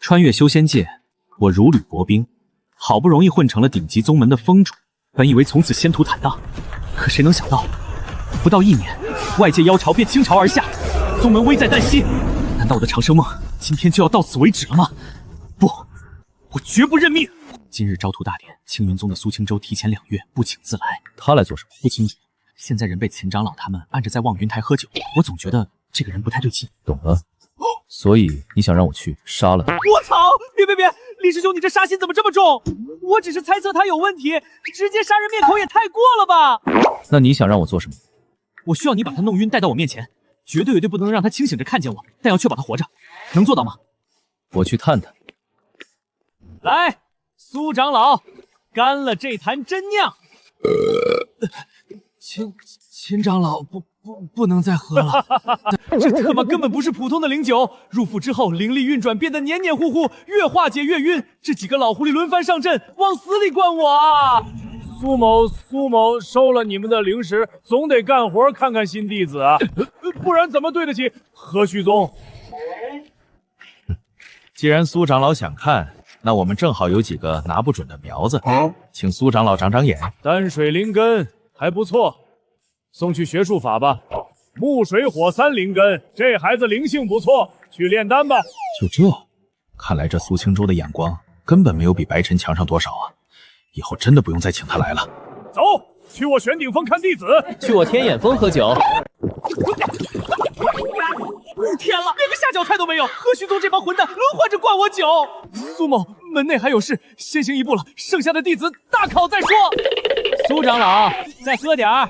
穿越修仙界，我如履薄冰，好不容易混成了顶级宗门的宗主，本以为从此仙途坦荡，可谁能想到，不到1年，外界妖潮便倾巢而下，宗门危在旦夕。难道我的长生梦今天就要到此为止了吗？不，我绝不认命！今日招徒大典，青云宗的苏清舟提前2月不请自来。他来做什么？不清楚。现在人被秦长老他们按着在望云台喝酒，我总觉得这个人不太对劲。懂了。所以你想让我去杀了他？我操！别！李师兄，你这杀心怎么这么重？我只是猜测他有问题，直接杀人灭口也太过了吧？那你想让我做什么？我需要你把他弄晕，带到我面前，绝对不能让他清醒着看见我，但要确保他活着，能做到吗？我去探探。来，苏长老，干了这坛真酿。秦长老，不能再喝了。这他妈根本不是普通的灵酒，入腹之后灵力运转，变得黏黏糊糊，越化解越晕。这几个老狐狸轮番上阵，往死里灌我啊！苏某收了你们的灵石，总得干活看看新弟子啊，不然怎么对得起何须宗？既然苏长老想看，那我们正好有几个拿不准的苗子，请苏长老长长眼。丹水灵根还不错，送去学术法吧。木水火3灵根，这孩子灵性不错，去炼丹吧。就这，看来这苏清舟的眼光根本没有比白晨强上多少啊！以后真的不用再请他来了。走，去我玄顶峰看弟子，去我天眼峰喝酒。天了，连个下脚菜都没有！何须宗这帮混蛋轮换着灌我酒。苏某，门内还有事，先行一步了，剩下的弟子大考再说。苏长老，再喝点儿。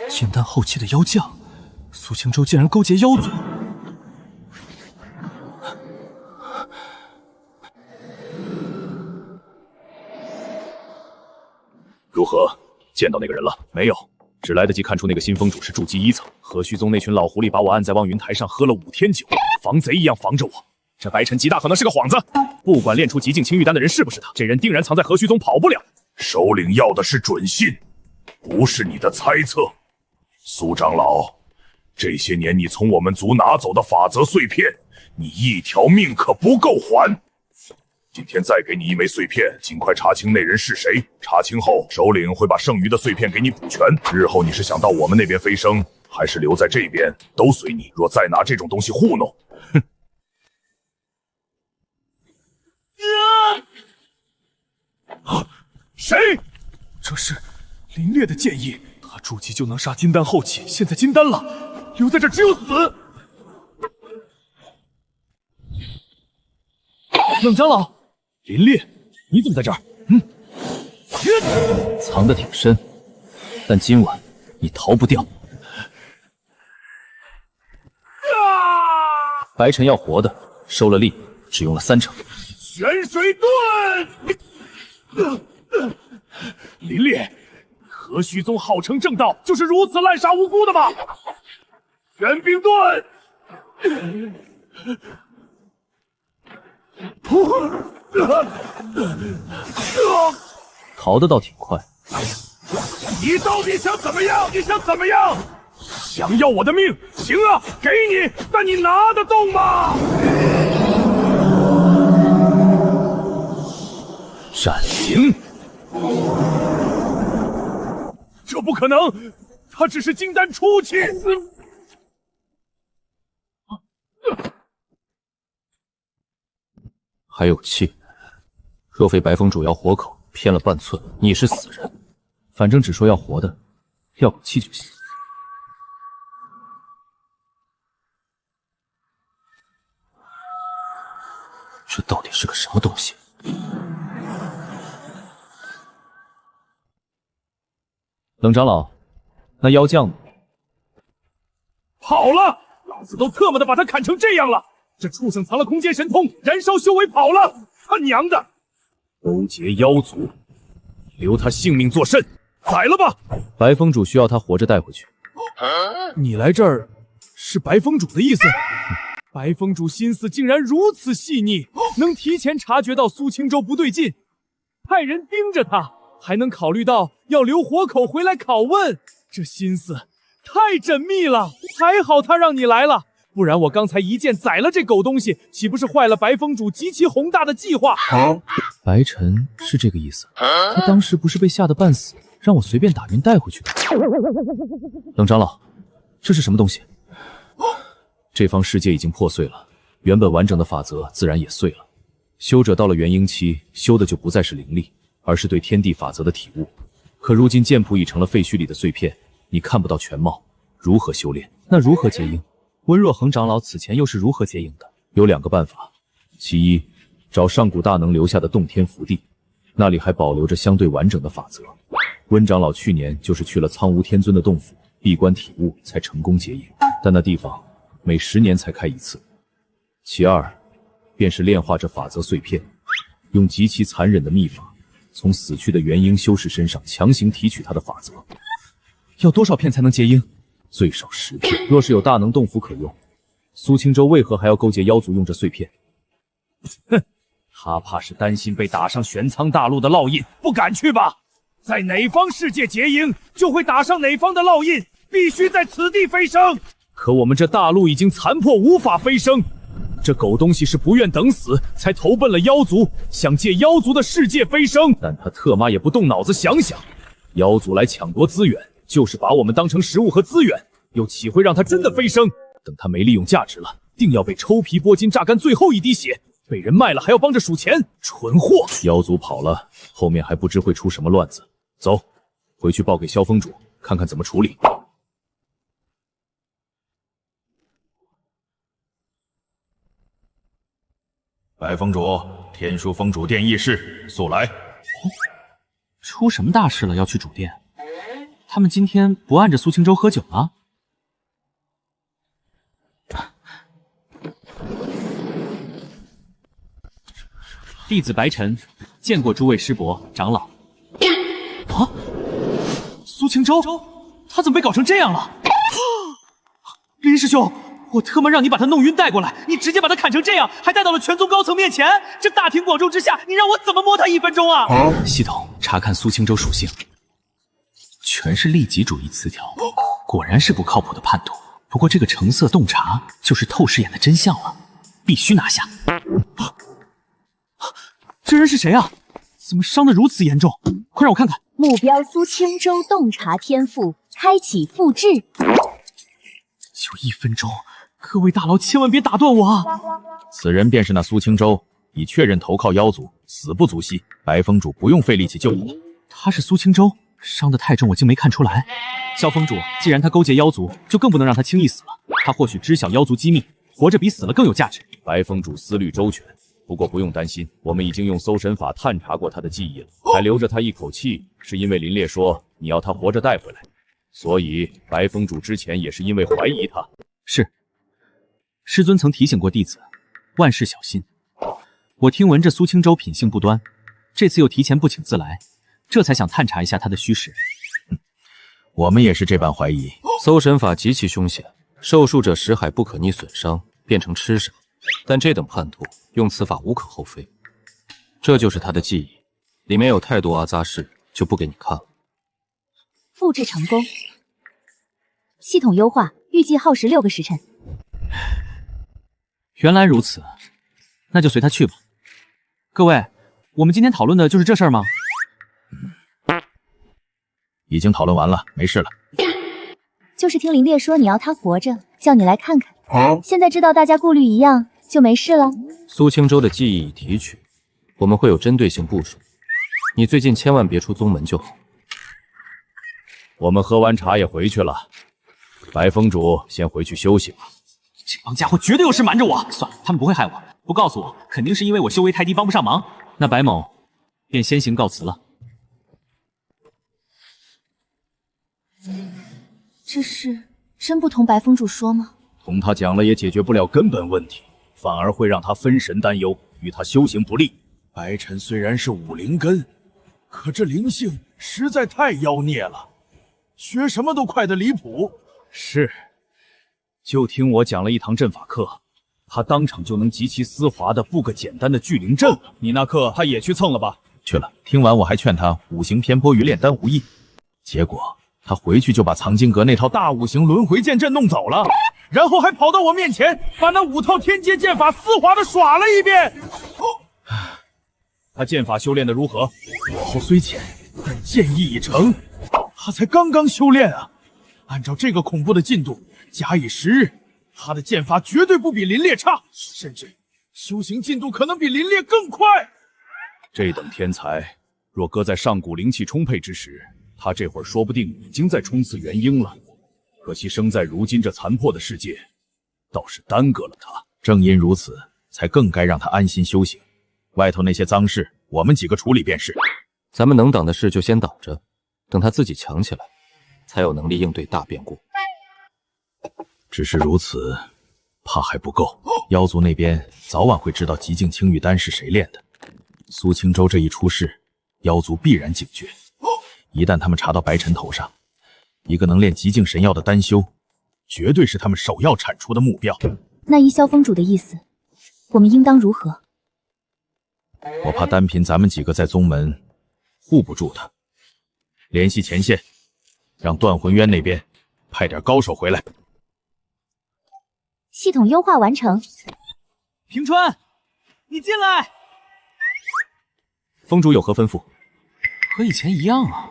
金丹后期的妖将，苏清舟竟然勾结妖族。如何？见到那个人了没有？只来得及看出那个新峰主是筑基1层。何须宗那群老狐狸把我按在望云台上喝了5天酒，防贼一样防着我。这白晨极大可能是个幌子，不管练出极境青玉丹的人是不是他，这人定然藏在何须宗，跑不了。首领要的是准信，不是你的猜测。苏长老，这些年你从我们族拿走的法则碎片，你1条命可不够还。今天再给你1枚碎片，尽快查清那人是谁。查清后，首领会把剩余的碎片给你补全。日后你是想到我们那边飞升，还是留在这边，都随你。若再拿这种东西糊弄，哼！谁？这是林烈的建议，他筑基就能杀金丹后期，现在金丹了，留在这只有死。冷长老，林烈，你怎么在这儿？藏得挺深，但今晚你逃不掉。白晨要活的，收了力，只用了30%。玄水遁！林烈，何须宗号称正道，就是如此滥杀无辜的吗？玄冰遁！逃得倒挺快。你到底想怎么样？你想怎么样？想要我的命？行啊，给你，但你拿得动吗？闪灵！这不可能，他只是金丹初期。还有气，若非白风主要活口偏了半寸，你是死人。反正只说要活的，要口气就行。这到底是个什么东西？冷长老，那妖将跑了！老子都特么的把他砍成这样了，这畜生藏了空间神通，燃烧修为跑了！他娘的！勾结妖族，留他性命作甚！宰了吧！白风主需要他活着带回去。你来这儿是白风主的意思？白风主心思竟然如此细腻，能提前察觉到苏青州不对劲，派人盯着他，还能考虑到要留活口回来拷问，这心思太缜密了。还好他让你来了，不然我刚才一剑宰了这狗东西，岂不是坏了白风主极其宏大的计划？白晨是这个意思，他当时不是被吓得半死，让我随便打晕带回去的。冷长老，这是什么东西？这方世界已经破碎了，原本完整的法则自然也碎了。修者到了元婴期，修的就不再是灵力，而是对天地法则的体悟。可如今剑谱已成了废墟里的碎片，你看不到全貌，如何修炼？那如何结婴？温若恒长老此前又是如何结婴的？有2个办法，其一，找上古大能留下的洞天福地，那里还保留着相对完整的法则。温长老去年就是去了苍梧天尊的洞府，闭关体悟才成功结婴，但那地方每10年才开一次。其二，便是炼化这法则碎片，用极其残忍的秘法，从死去的元婴修士身上强行提取他的法则。要多少片才能结婴？最少10片。若是有大能洞府可用，苏青州为何还要勾结妖族用这碎片？哼，他怕是担心被打上玄苍大陆的烙印，不敢去吧？在哪方世界结婴，就会打上哪方的烙印，必须在此地飞升。可我们这大陆已经残破，无法飞升。这狗东西是不愿等死，才投奔了妖族，想借妖族的世界飞升。但他特妈也不动脑子想想，妖族来抢夺资源，就是把我们当成食物和资源，又岂会让他真的飞升？等他没利用价值了，定要被抽皮剥筋，榨干最后一滴血，被人卖了还要帮着数钱，蠢货！妖族跑了，后面还不知会出什么乱子。走，回去报给萧峰主，看看怎么处理。白风主，天书峰主殿议事，速来。出什么大事了？要去主殿？他们今天不按着苏青州喝酒了？弟子白晨见过诸位师伯长老。啊，苏青州，他怎么被搞成这样了？林师兄，我特么让你把他弄晕带过来，你直接把他砍成这样，还带到了全宗高层面前，这大庭广众之下，你让我怎么摸他1分钟啊？系统查看苏青州属性，全是利己主义词条，果然是不靠谱的叛徒。不过这个橙色洞察就是透视眼的真相了，必须拿下。这人是谁啊？怎么伤得如此严重？快让我看看。目标苏青州洞察天赋，开启复制。就1分钟，各位大佬千万别打断我啊！此人便是那苏青州，已确认投靠妖族，死不足惜。白风主不用费力气救你。他是苏青州，伤得太重，我竟没看出来。萧峰主，既然他勾结妖族，就更不能让他轻易死了。他或许知晓妖族机密，活着比死了更有价值。白风主思虑周全，不过不用担心，我们已经用搜神法探查过他的记忆了，还留着他一口气，是因为林烈说你要他活着带回来，所以白风主之前也是因为怀疑他。是，师尊曾提醒过弟子，万事小心。我听闻这苏青州品性不端，这次又提前不请自来，这才想探查一下他的虚实。我们也是这般怀疑。搜神法极其凶险，受术者识海不可逆损伤，变成吃神。但这等叛徒用此法无可厚非。这就是他的记忆，里面有太多阿扎事，就不给你看了。复制成功，系统优化，预计耗时6个时辰。原来如此，那就随他去吧。各位，我们今天讨论的就是这事儿吗？已经讨论完了，没事了。就是听林烈说你要他活着，叫你来看看。现在知道大家顾虑一样，就没事了。苏青州的记忆已提取，我们会有针对性部署。你最近千万别出宗门就好。我们喝完茶也回去了，白风主先回去休息吧。这帮家伙绝对有事瞒着我。算了，他们不会害我，不告诉我，肯定是因为我修为太低，帮不上忙。那白某便先行告辞了。这事真不同白风主说吗？同他讲了也解决不了根本问题，反而会让他分神担忧，与他修行不利。白晨虽然是武灵根，可这灵性实在太妖孽了，学什么都快得离谱。是，就听我讲了一堂阵法课，他当场就能极其丝滑的布个简单的聚灵阵。你那课他也去蹭了吧？去了。听完我还劝他五行偏颇与炼丹无异，结果他回去就把藏经阁那套大五行轮回剑阵弄走了，然后还跑到我面前把那5套天阶剑法丝滑的耍了一遍。他剑法修炼的如何？火候虽浅，但剑意已成。他才刚刚修炼啊！按照这个恐怖的进度，假以时日，他的剑法绝对不比林烈差，甚至修行进度可能比林烈更快。这等天才，若搁在上古灵气充沛之时，他这会儿说不定已经在冲刺元婴了。可惜生在如今这残破的世界，倒是耽搁了他。正因如此，才更该让他安心修行。外头那些脏事，我们几个处理便是。咱们能挡的事就先挡着，等他自己强起来，才有能力应对大变故。只是如此，怕还不够。妖族那边早晚会知道极境青玉丹是谁炼的。苏青州这一出事，妖族必然警觉。一旦他们查到白尘头上，一个能炼极境神药的丹修，绝对是他们首要铲除的目标。那依萧峰主的意思，我们应当如何？我怕单凭咱们几个在宗门护不住他，联系前线，让段魂渊那边派点高手回来。系统优化完成。平川，你进来。峰主有何吩咐？和以前一样啊，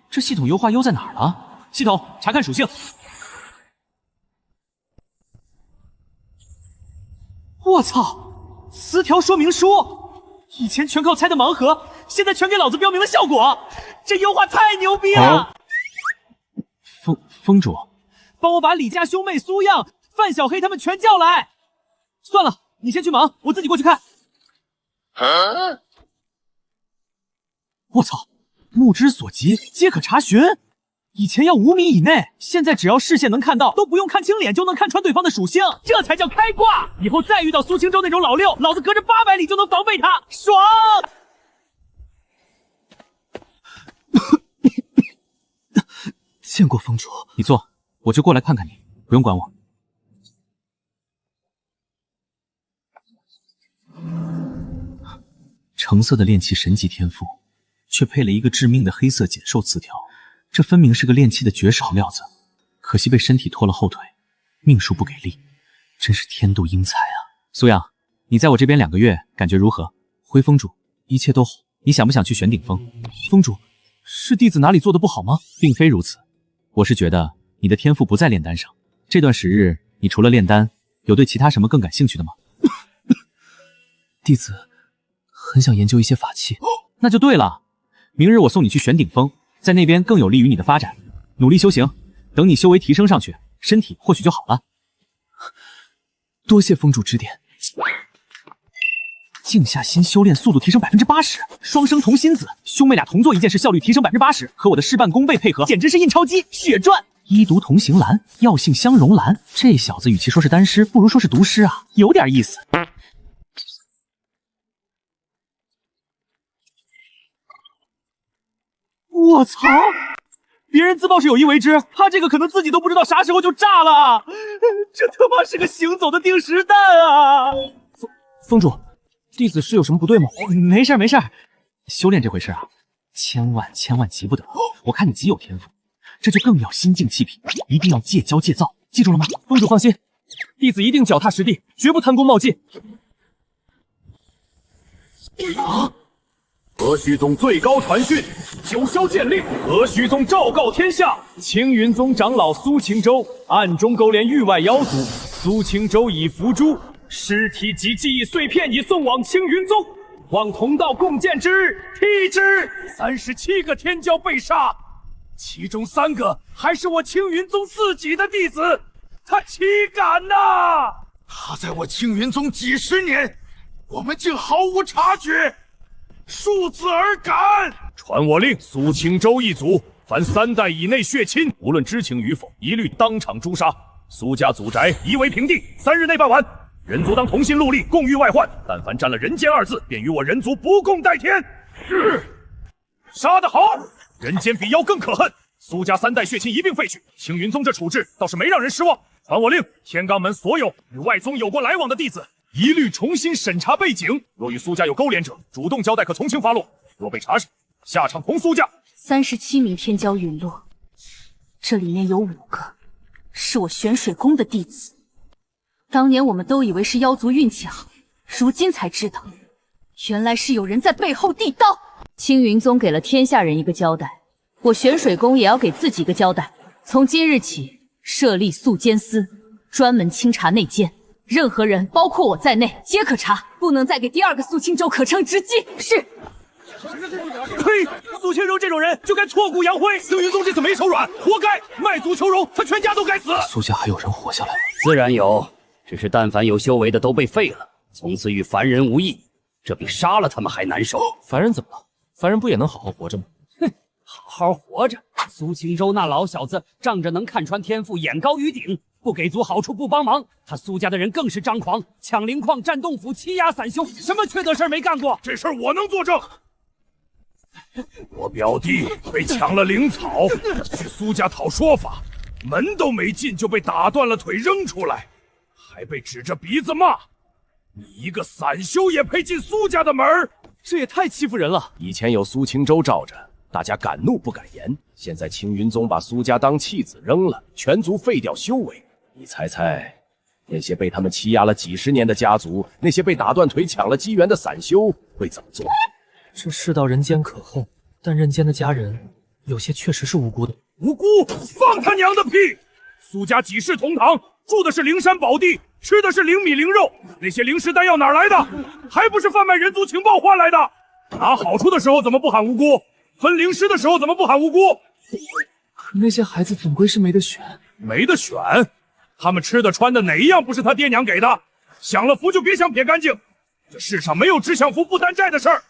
这系统优化优在哪儿了？系统查看属性。我操！词条说明书。以前全靠猜的盲盒，现在全给老子标明了效果，这优化太牛逼了！峰主，帮我把李家兄妹苏漾、范小黑他们全叫来。算了，你先去忙，我自己过去看。我操，目之所及皆可查询。以前要5米以内，现在只要视线能看到，都不用看清脸就能看穿对方的属性，这才叫开挂。以后再遇到苏青州那种老六，老子隔着800里就能防备他，爽！见过峰主，你坐，我就过来看看你，不用管我。橙色的炼器神级天赋，却配了一个致命的黑色减寿词条。这分明是个炼器的绝世好料子，可惜被身体拖了后腿，命数不给力，真是天妒英才啊！苏阳，你在我这边2个月，感觉如何？回峰主，一切都好。你想不想去玄顶峰？峰主，是弟子哪里做的不好吗？并非如此，我是觉得你的天赋不在炼丹上。这段时日，你除了炼丹，有对其他什么更感兴趣的吗？弟子很想研究一些法器。那就对了，明日我送你去玄顶峰。在那边更有利于你的发展，努力修行，等你修为提升上去，身体或许就好了。多谢峰主指点。静下心修炼，速度提升80%，双生同心子，兄妹俩同做一件事，效率提升80%，和我的事半功倍配合，简直是印钞机，血赚！医毒同行兰，药性相融兰，这小子与其说是丹师，不如说是毒师啊，有点意思。我操！别人自曝是有意为之，他这个可能自己都不知道啥时候就炸了。这他妈是个行走的定时弹啊！峰主，弟子是有什么不对吗？没事没事，修炼这回事啊，千万急不得。我看你极有天赋，这就更要心静气平，一定要戒骄戒躁，记住了吗？峰主放心，弟子一定脚踏实地，绝不贪功冒进。啊！何须宗最高传讯，九霄剑令，何须宗昭告天下，青云宗长老苏青州暗中勾连域外妖族，苏青州已伏诛，尸体及记忆碎片已送往青云宗，望同道共鉴之日，踢之。37个天骄被杀，其中3个还是我青云宗自己的弟子，他岂敢呐！他在我青云宗几十年，我们竟毫无察觉。恕子而感。传我令，苏青州一族，凡3代以内血亲，无论知情与否，一律当场诛杀。苏家祖宅夷为平地，3日内办完。人族当同心戮力，共御外患。但凡沾了人间2字，便与我人族不共戴天。是，杀得好！人间比妖更可恨。苏家3代血亲一并废去，青云宗这处置倒是没让人失望。传我令，天罡门所有与外宗有过来往的弟子，一律重新审查背景。若与苏家有勾连者，主动交代可从轻发落；若被查实，下场同苏家。37名天骄陨落，这里面有5个是我玄水宫的弟子。当年我们都以为是妖族运气好，如今才知道，原来是有人在背后递刀。青云宗给了天下人一个交代，我玄水宫也要给自己一个交代。从今日起，设立肃监司，专门清查内奸，任何人，包括我在内，皆可查，不能再给第2个苏青州可乘之机。是。呸！苏青州这种人就该挫骨扬灰。青云宗这次没手软，活该！卖祖求荣，他全家都该死。苏家还有人活下来？自然有，只是但凡有修为的都被废了，从此与凡人无异。这比杀了他们还难受。凡人怎么了？凡人不也能好好活着吗？哼，好好活着。苏青州那老小子仗着能看穿天赋，眼高于顶，不给足好处，不帮忙。他苏家的人更是张狂，抢灵矿、占洞府、欺压散修，什么缺德事没干过？这事儿我能作证。我表弟被抢了灵草，去苏家讨说法，门都没进就被打断了腿扔出来，还被指着鼻子骂。你一个散修也配进苏家的门？这也太欺负人了！以前有苏青州罩着，大家敢怒不敢言。现在青云宗把苏家当弃子扔了，全族废掉修为。你猜猜，那些被他们欺压了几十年的家族，那些被打断腿抢了机缘的散修会怎么做？这世道人间可恨，但人间的家人有些确实是无辜的。无辜？放他娘的屁！苏家几世同堂，住的是灵山宝地，吃的是灵米灵肉，那些灵石丹药哪来的？还不是贩卖人族情报换来的？拿好处的时候怎么不喊无辜？分灵石的时候怎么不喊无辜？可那些孩子总归是没得选。没得选？他们吃的穿的哪一样不是他爹娘给的？享了福就别想撇干净。这世上没有只享福不担债的事儿。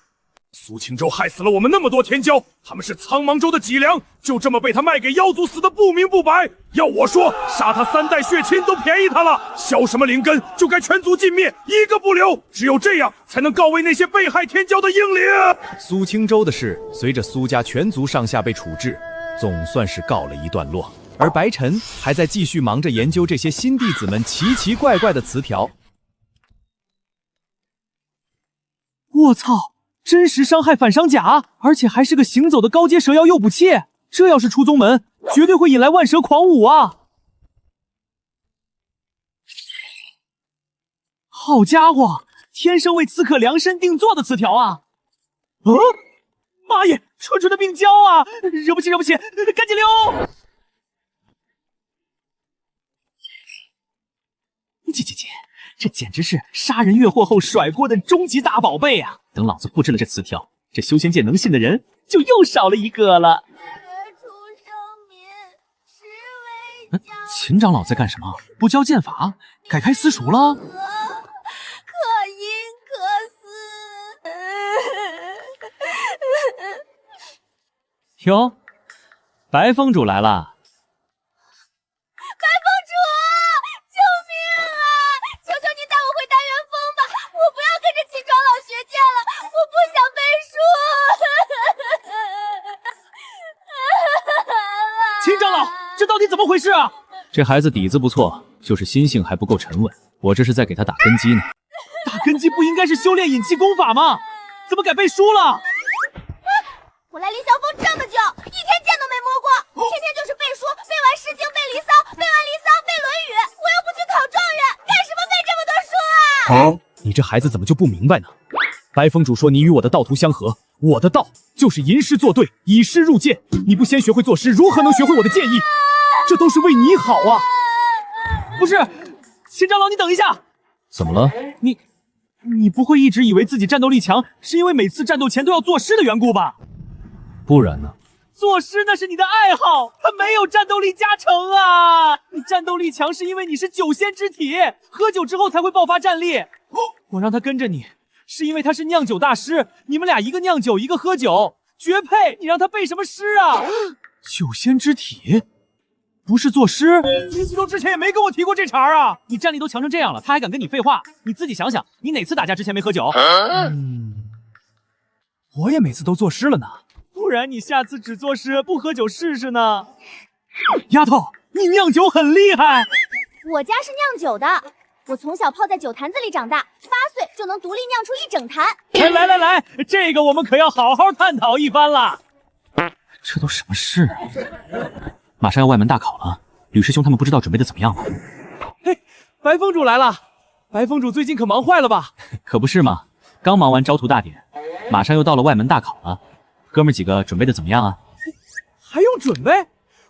苏青州害死了我们那么多天骄，他们是苍茫州的脊梁，就这么被他卖给妖族，死得不明不白。要我说，杀他3代血亲都便宜他了，削什么灵根就该全族尽灭，一个不留。只有这样才能告慰那些被害天骄的英灵。苏青州的事，随着苏家全族上下被处置，总算是告了一段落。而白晨还在继续忙着研究这些新弟子们奇奇怪怪的词条。我操！真实伤害反伤甲，而且还是个行走的高阶蛇妖诱捕器，这要是出宗门，绝对会引来万蛇狂舞啊！好家伙，天生为刺客量身定做的词条啊！妈耶，纯纯的病娇啊！惹不起，惹不起，赶紧溜！姐，这简直是杀人越货后甩锅的终极大宝贝啊！等老子布置了这词条，这修仙界能信的人就又少了一个了。秦长老在干什么？不教剑法，改开私塾了？可阴可私。哟，白风主来了。秦长老，这到底怎么回事啊？这孩子底子不错，就是心性还不够沉稳。我这是在给他打根基呢。打根基不应该是修炼引气功法吗？怎么改背书了？我来凌霄峰这么久，一天剑都没摸过，天天就是背书，背完诗经背离骚，背完离骚背论语。我又不去考状元，干什么背这么多书啊？你这孩子怎么就不明白呢？白风主说你与我的道途相合，我的道就是吟诗作对，以诗入剑。你不先学会作诗，如何能学会我的剑意？这都是为你好啊！不是，秦长老，你等一下。怎么了？你不会一直以为自己战斗力强，是因为每次战斗前都要作诗的缘故吧？不然呢？作诗那是你的爱好，它没有战斗力加成啊！你战斗力强是因为你是酒仙之体，喝酒之后才会爆发战力。我让他跟着你，是因为他是酿酒大师，你们俩一个酿酒，一个喝酒，绝配！你让他背什么诗啊？酒仙之体，不是作诗？秦西周之前也没跟我提过这茬啊！你战力都强成这样了，他还敢跟你废话？你自己想想，你哪次打架之前没喝酒？我也每次都作诗了呢。不然你下次只做事不喝酒试试呢？丫头，你酿酒很厉害。我家是酿酒的，我从小泡在酒坛子里长大，8岁就能独立酿出1整坛。来，这个我们可要好好探讨一番了。这都什么事啊？马上要外门大考了，吕师兄他们不知道准备的怎么样了。嘿，白风主来了。白风主最近可忙坏了吧？可不是嘛，刚忙完招徒大典，马上又到了外门大考了。哥们几个准备的怎么样啊？还用准备？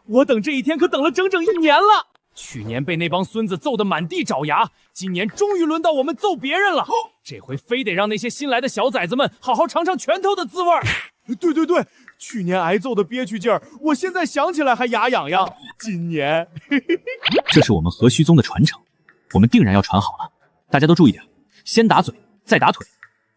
我等这一天可等了整整1年了。去年被那帮孙子揍得满地找牙，今年终于轮到我们揍别人了。这回非得让那些新来的小崽子们好好尝尝拳头的滋味。对，去年挨揍的憋屈劲儿，我现在想起来还牙痒痒。今年，这是我们何须宗的传承，我们定然要传好了。大家都注意点，先打嘴，再打腿，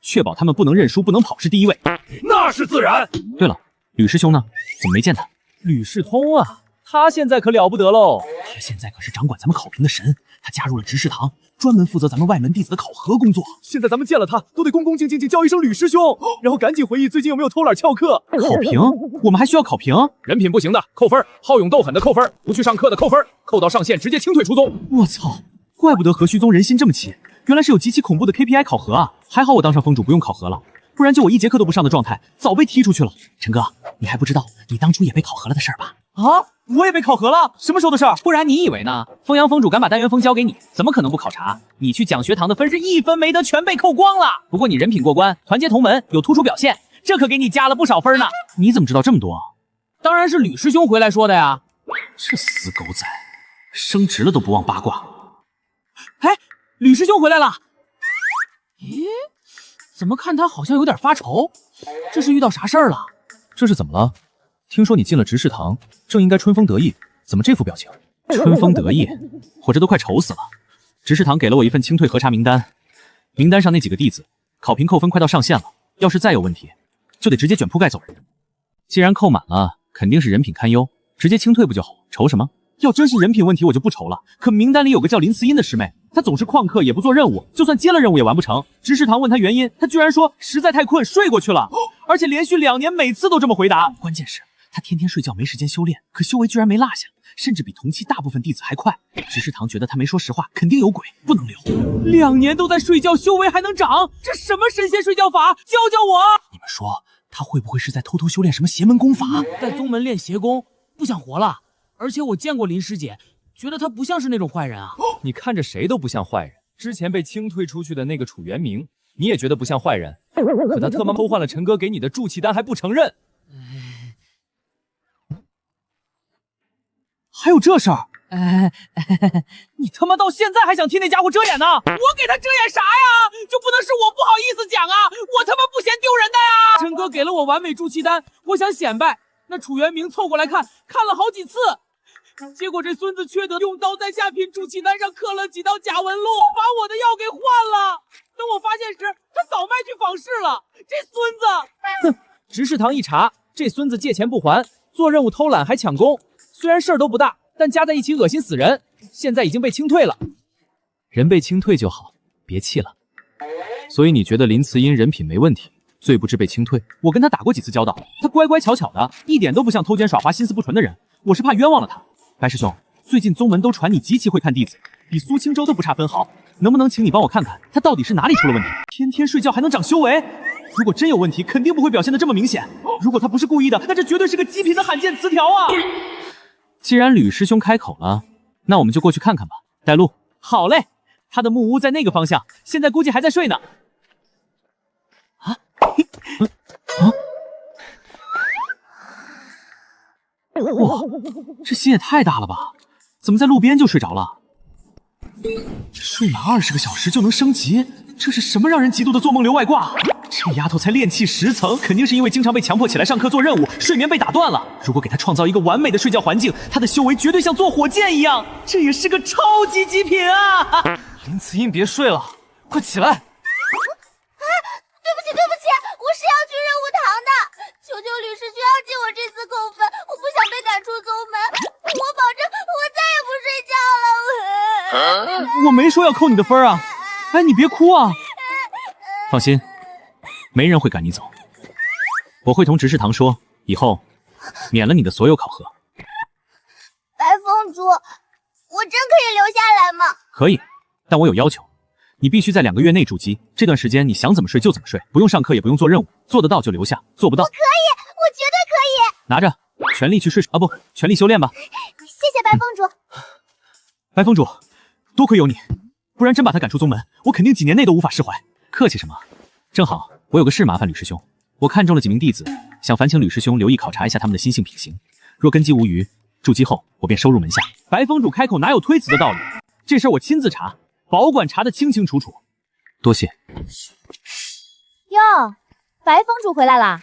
确保他们不能认输，不能跑是第一位。那是自然。对了，吕师兄呢？怎么没见他？吕世通啊，他现在可了不得喽！他现在可是掌管咱们考评的神，他加入了执事堂，专门负责咱们外门弟子的考核工作。现在咱们见了他，都得恭恭敬敬叫一声吕师兄，然后赶紧回忆最近有没有偷懒翘课。考评？我们还需要考评？人品不行的扣分，好勇斗狠的扣分，不去上课的扣分，扣到上限直接清退出宗。我操！怪不得何须宗人心这么齐，原来是有极其恐怖的 KPI 考核啊！还好我当上封主不用考核了，不然就我1节课都不上的状态，早被踢出去了。陈哥，你还不知道你当初也被考核了的事儿吧？啊，我也被考核了？什么时候的事儿？不然你以为呢？封阳封主敢把单元封交给你，怎么可能不考察？你去讲学堂的分是1分没得，全被扣光了。不过你人品过关，团结同门，有突出表现，这可给你加了不少分呢。你怎么知道这么多？当然是吕师兄回来说的呀。这死狗仔，升职了都不忘八卦。哎，吕师兄回来了。咦，怎么看他好像有点发愁？这是遇到啥事儿了？这是怎么了？听说你进了执事堂，正应该春风得意，怎么这副表情？春风得意，我这都快愁死了。执事堂给了我一份清退核查名单，名单上那几个弟子考评扣分快到上限了，要是再有问题，就得直接卷铺盖走人。既然扣满了，肯定是人品堪忧，直接清退不就好？愁什么？要真是人品问题，我就不愁了。可名单里有个叫林慈音的师妹，她总是旷课，也不做任务，就算接了任务也完不成。执事堂问她原因，她居然说实在太困，睡过去了，而且连续2年每次都这么回答。关键是她天天睡觉，没时间修炼，可修为居然没落下，甚至比同期大部分弟子还快。执事堂觉得她没说实话，肯定有鬼，不能留。2年都在睡觉，修为还能长？这什么神仙睡觉法？教教我！你们说她会不会是在偷偷修炼什么邪门功法？在宗门练邪功，不想活了。而且我见过林师姐，觉得她不像是那种坏人啊。你看着谁都不像坏人。之前被清退出去的那个楚元明，你也觉得不像坏人，可他特么偷换了陈哥给你的助气丹还不承认。还有这事儿？你他妈到现在还想替那家伙遮掩呢？我给他遮掩啥呀？就不能是我不好意思讲啊？我他妈不嫌丢人的呀！陈哥给了我完美助气丹，我想显摆。那楚元明凑过来看了好几次，结果这孙子缺德，用刀在下品助气丹上刻了几道假纹路，把我的药给换了。等我发现时，他早卖去访视了。这孙子，哼！执事堂一查，这孙子借钱不还，做任务偷懒还抢功，虽然事儿都不大，但加在一起恶心死人。现在已经被清退了。人被清退就好，别气了。所以你觉得林慈音人品没问题，罪不至被清退？我跟他打过几次交道，他乖乖巧巧的，一点都不像偷奸耍滑、心思不纯的人。我是怕冤枉了他。白师兄，最近宗门都传你极其会看弟子，比苏清舟都不差分毫，能不能请你帮我看看他到底是哪里出了问题？天天睡觉还能长修为？如果真有问题，肯定不会表现得这么明显。如果他不是故意的，那这绝对是个极品的罕见词条啊！既然吕师兄开口了，那我们就过去看看吧。带路。好嘞，他的木屋在那个方向，现在估计还在睡呢。哇，这心也太大了吧！怎么在路边就睡着了？睡满20个小时就能升级，这是什么让人嫉妒的做梦流外挂？这丫头才炼气10层，肯定是因为经常被强迫起来上课做任务，睡眠被打断了。如果给她创造一个完美的睡觉环境，她的修为绝对像坐火箭一样，这也是个超级极品啊！林慈音，别睡了，快起来！对不起，我是要去任务堂的，求求吕师兄要记我这次扣分，我不想被赶出宗门，我保证我再也不睡觉了。我没说要扣你的分啊！哎，你别哭啊！放心，没人会赶你走，我会同执事堂说，以后免了你的所有考核。白风主，我真可以留下来吗？可以，但我有要求，你必须在2个月内筑基。这段时间你想怎么睡就怎么睡，不用上课也不用做任务，做得到就留下，做不到我可以，我绝对可以。拿着，全力去睡啊不，全力修炼吧。谢谢白风主。白风主，多亏有你，不然真把他赶出宗门，我肯定几年内都无法释怀。客气什么？正好我有个事麻烦吕师兄，我看中了几名弟子，想烦请吕师兄留意考察一下他们的心性品行，若根基无虞，筑基后我便收入门下。白风主开口哪有推辞的道理？这事我亲自查，保管查得清清楚楚。多谢。哟，白风主回来啦！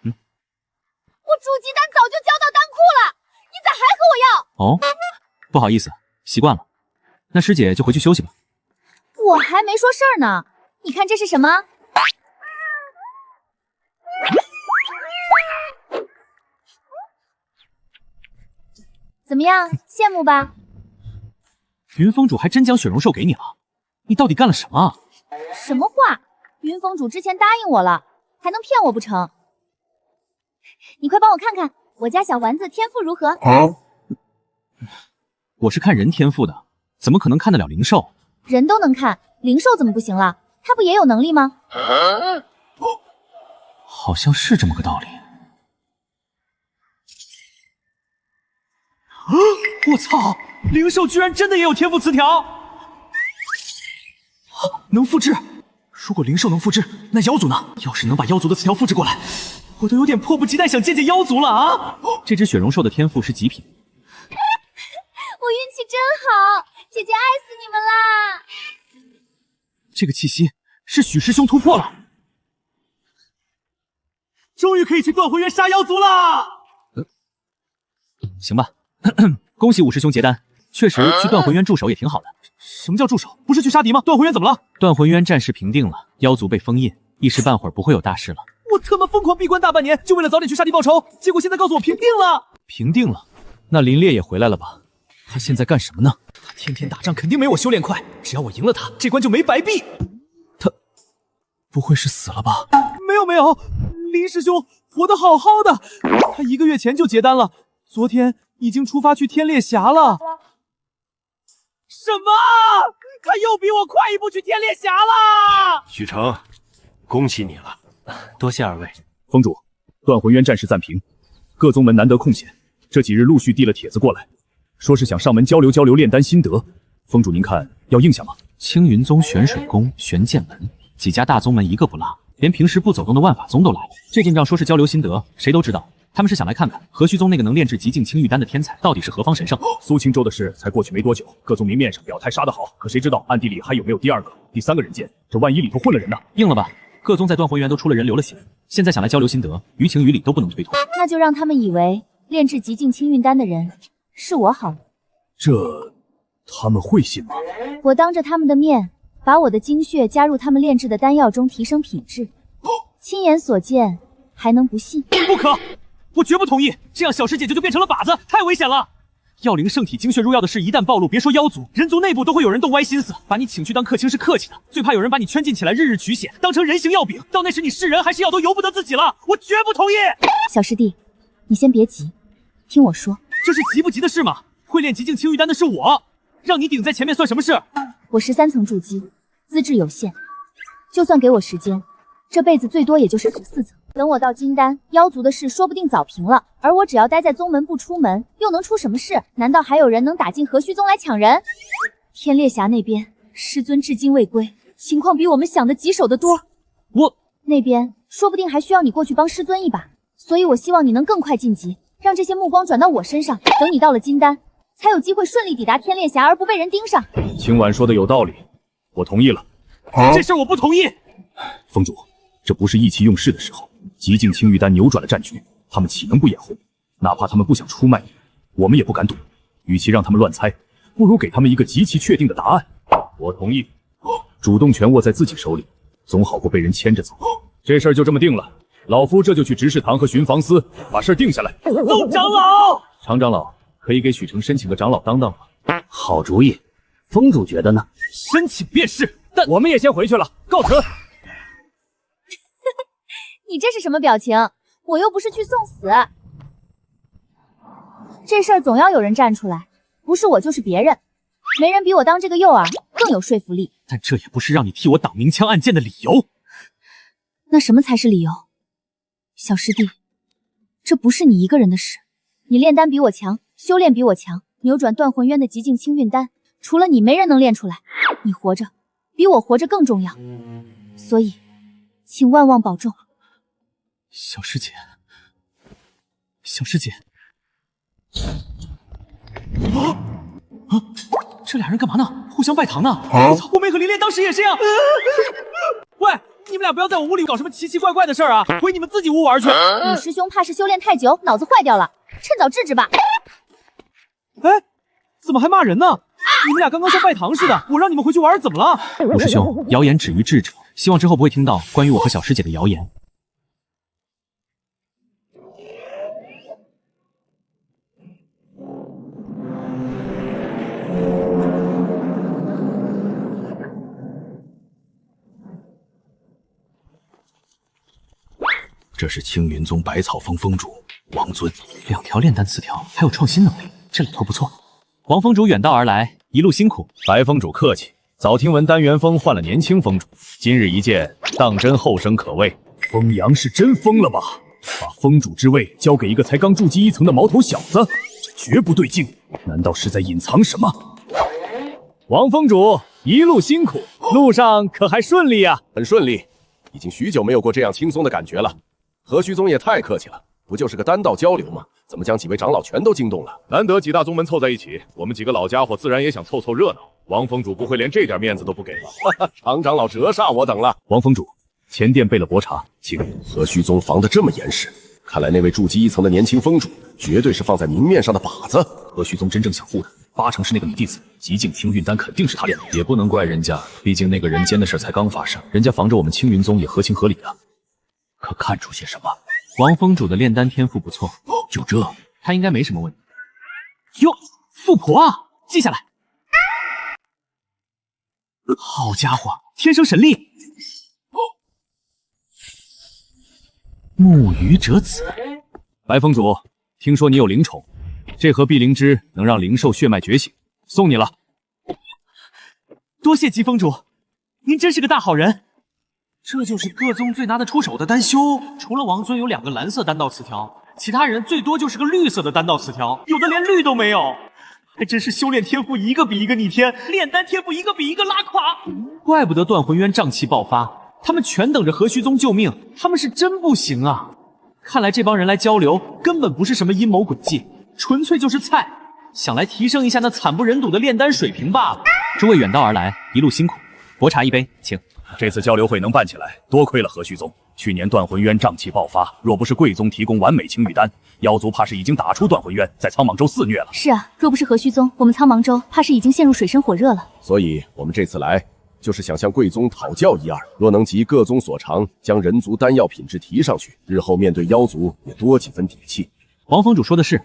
我筑基丹早就交到丹库了，你咋还和我要？哦，不好意思，习惯了。那师姐就回去休息吧。我还没说事儿呢，你看这是什么？怎么样，羡慕吧？云峰主还真将雪容兽给你了，你到底干了什么啊？什么话？云峰主之前答应我了，还能骗我不成？你快帮我看看我家小丸子天赋如何？我是看人天赋的，怎么可能看得了灵兽？人都能看，灵兽怎么不行了？他不也有能力吗？好像是这么个道理。我操！灵兽居然真的也有天赋词条，能复制。如果灵兽能复制，那妖族呢？要是能把妖族的词条复制过来，我都有点迫不及待想见见妖族了啊！这只雪容兽的天赋是极品。我运气真好，姐姐爱死你们啦！这个气息是许师兄突破了，终于可以去断魂园杀妖族了。行吧，恭喜武师兄结丹。确实去断魂园驻守也挺好的。什么叫驻守？不是去杀敌吗？断魂园怎么了？断魂园暂时平定了，妖族被封印，一时半会儿不会有大事了。我他妈疯狂闭关大半年，就为了早点去杀敌报仇，结果现在告诉我平定了。平定了？那林烈也回来了吧？他现在干什么呢？他天天打仗，肯定没我修炼快。只要我赢了他，这关就没白闭。他不会是死了吧？没有，林师兄活得好好的。他1个月前就结丹了，昨天已经出发去天烈峡了。什么？他又比我快一步去天烈峡了！许成，恭喜你了。多谢二位。峰主，断魂渊暂时暂平，各宗门难得空闲，这几日陆续递了帖子过来，说是想上门交流炼丹心得。峰主您看要应下吗？青云宗、玄水宫、玄剑门几家大宗门一个不落，连平时不走动的万法宗都来了。这阵仗说是交流心得，谁都知道他们是想来看看何须宗那个能炼制极境青玉丹的天才到底是何方神圣。苏青州的事才过去没多久，各宗明面上表态杀得好，可谁知道暗地里还有没有第2个、第3个人见？这万一里头混了人呢？应了吧？各宗在断魂园都出了人流了血，现在想来交流心得，于情于理都不能推脱。那就让他们以为炼制极境青运丹的人是我好了。这他们会信吗？我当着他们的面把我的精血加入他们炼制的丹药中，提升品质。亲眼所见，还能不信？不可！我绝不同意，这样小师姐就变成了靶子，太危险了。药灵圣体精血入药的事一旦暴露，别说妖族，人族内部都会有人动歪心思。把你请去当客卿是客气的，最怕有人把你圈禁起来，日日取血，当成人形药饼。到那时你是人还是药都由不得自己了。我绝不同意。小师弟，你先别急，听我说。这是急不急的事吗？会炼极境青玉丹的是我，让你顶在前面算什么事？我13层筑基，资质有限，就算给我时间，这辈子最多也就是14层。等我到金丹，妖族的事说不定早平了，而我只要待在宗门不出门，又能出什么事？难道还有人能打进何须宗来抢人？天烈峡那边，师尊至今未归，情况比我们想的棘手得多。那边说不定还需要你过去帮师尊一把，所以我希望你能更快晋级，让这些目光转到我身上。等你到了金丹，才有机会顺利抵达天烈峡，而不被人盯上。秦婉说的有道理，我同意了。这事我不同意。峰主，这不是意气用事的时候。极境青玉丹扭转了战局，他们岂能不眼红？哪怕他们不想出卖你，我们也不敢赌。与其让他们乱猜，不如给他们一个极其确定的答案。我同意，主动权握在自己手里，总好过被人牵着走。这事儿就这么定了，老夫这就去执事堂和巡防司把事儿定下来。宋长老，常长老可以给许成申请个长老当当吗？好主意，峰主觉得呢？申请便是，但我们也先回去了，告辞。你这是什么表情？我又不是去送死。这事儿总要有人站出来，不是我就是别人，没人比我当这个诱饵更有说服力。但这也不是让你替我挡明枪暗箭的理由。那什么才是理由？小师弟，这不是你一个人的事。你炼丹比我强，修炼比我强，扭转断魂渊的极境清运丹，除了你没人能炼出来。你活着比我活着更重要，所以请万望保重。小师姐，小师姐，这俩人干嘛呢？互相拜堂呢？我操！我妹和林莲当时也这样。喂，你们俩不要在我屋里搞什么奇奇怪怪的事儿啊！回你们自己屋玩去。你师兄怕是修炼太久，脑子坏掉了，趁早治治吧。哎，怎么还骂人呢？你们俩刚刚像拜堂似的，我让你们回去玩，怎么了？五师兄，谣言止于智者，希望之后不会听到关于我和小师姐的谣言。这是青云宗百草峰峰主王尊，2条炼丹词条，还有创新能力，这领头不错。王峰主远道而来，一路辛苦。白峰主客气，早听闻丹元峰换了年轻峰主，今日一见，当真后生可畏。风阳是真疯了吧？把峰主之位交给一个才刚筑基1层的毛头小子，这绝不对劲。难道是在隐藏什么？王峰主一路辛苦，路上可还顺利啊？很顺利，已经许久没有过这样轻松的感觉了。何须宗也太客气了，不就是个丹道交流吗？怎么将几位长老全都惊动了？难得几大宗门凑在一起，我们几个老家伙自然也想凑凑热闹。王峰主不会连这点面子都不给吧？常长老折煞我等了。王峰主，前殿备了薄茶，请。何须宗防得这么严实，看来那位筑基1层的年轻峰主绝对是放在明面上的靶子。何须宗真正想护的，8成是那个女弟子，极境清运丹肯定是他炼的，也不能怪人家，毕竟那个人间的事才刚发生，人家防着我们青云宗也合情合理啊。可看出些什么？王峰主的炼丹天赋不错，就这，他应该没什么问题。哟，富婆啊，记下来。好家伙，天生神力！木鱼折子，白峰主，听说你有灵宠，这盒碧灵芝能让灵兽血脉觉醒，送你了。多谢吉峰主，您真是个大好人。这就是各宗最拿得出手的丹修，除了王尊有2个蓝色丹道词条，其他人最多就是个绿色的丹道词条，有的连绿都没有。还真是修炼天赋一个比一个逆天，炼丹天赋一个比一个拉垮。怪不得断魂渊瘴气爆发，他们全等着何须宗救命，他们是真不行啊！看来这帮人来交流根本不是什么阴谋诡计，纯粹就是菜，想来提升一下那惨不忍睹的炼丹水平罢了。诸位远道而来，一路辛苦，薄茶一杯，请。这次交流会能办起来，多亏了何须宗。去年断魂渊瘴气爆发，若不是贵宗提供完美清玉丹，妖族怕是已经打出断魂渊，在苍茫州肆虐了。是啊，若不是何须宗，我们苍茫州怕是已经陷入水深火热了。所以我们这次来，就是想向贵宗讨教一二，若能集各宗所长，将人族丹药品质提上去，日后面对妖族也多几分底气。王峰主说的是，